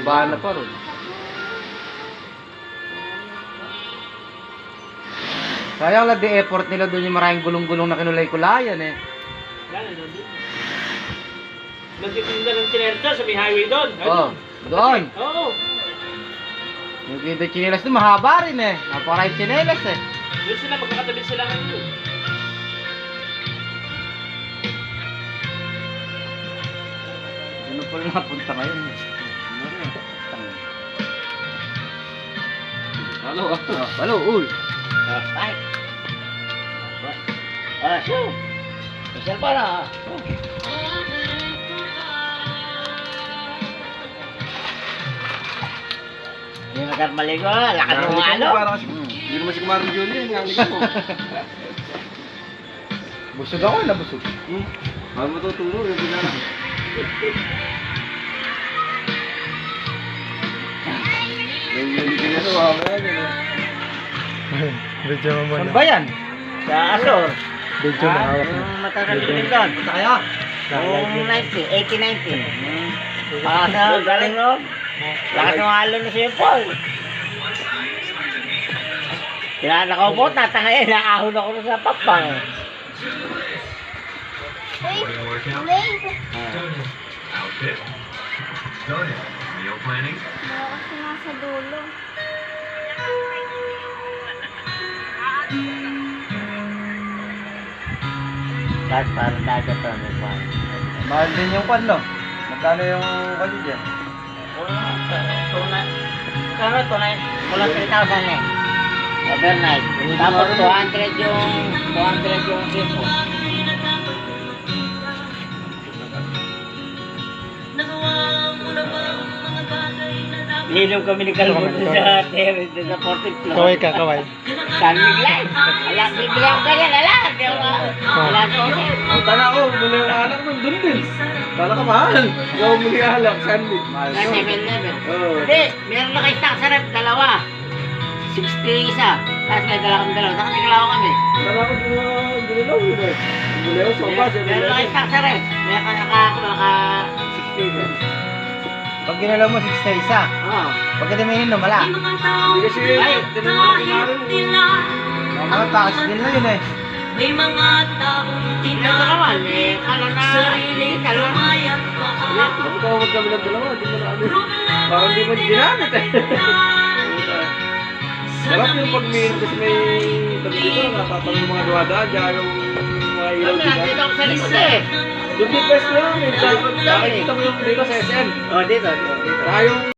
Bala pa ron. Sayang lang di effort nila doon yung maraming gulong-gulong na kinulay-kulayan eh. Yan, ano din. Nagtitinda ng chinerta sa may highway doon. Oo, doon. Oo. Yung kita chinelas doon, mahaba rin eh. Napakaray chinelas eh. Doon sila, magkakatabi sila ngayon. Ano pala napunta ngayon? Halo, Halo, uy. Ay. So. Isang para. Yung nagarmaligo, lakas mo ano? Hindi naman si Kumarang Julie, nangyari mo. Busog ako, nabusog. Para matutulog, yung pinala. Nangyari ka yan, mamaya yan. Video mo muna. Saan ba yan? Sa Asor. Video mo hawak mo. Yung matagal din doon. Punta kaya? Yung 80-90. Sa galing no? Lakas ng halo na siya Paul. Kailangan ako po, tatangayin, naahon ako sa papang. Outfit. Started. Meal planning. Kasi nasa dulo. Tapos parang dagat pa may pan. Mahal din yung pan, no? Magkano yung kanya dyan? Kano tunay? Kulang 3,000 eh. Overnight. Tapos 200 yung tipo. Hinom kami ni Calvon sa terrace sa 40th floor. Kaway ka, kaway. San Miguel. Ala, bibili ako ganyan. Ala, di ako. Ala, O, tala ko, muli ang anak mo, doon din. Tala ka mahal. Ikaw muli ang alak, Sandy. Mahal. na 7-Eleven. Oo. Hindi, meron na kayo stock sa rep, dalawa. 60 isa. Tapos may dala kami dalawa. Saka tiglaw kami. Tala ko, dinalaw yun eh. Muli ako, sopa, Meron na kayo stock sa rep. May naka 60 isa. Pag ginalaw mo, 61. Oo. Pag katimainin, lumala. Hindi kasi, Ay, tinanong ko Kumarang. Mga takas din na yun eh. May mga taong Ito naman, eh, kalo na, kalo na. Magkawag kami ng dalawa, di mo na ano. Parang di mo ginamit eh. Sarap yung pag-minum kasi may tabi dito, natatang yung mga duwadaan, dyan yung mga ilaw Ano, nandito dito. ako sa likod eh. Doon yung best lang, eh. Nakikita mo yung dito sa SM. Oh, dito. Saka yung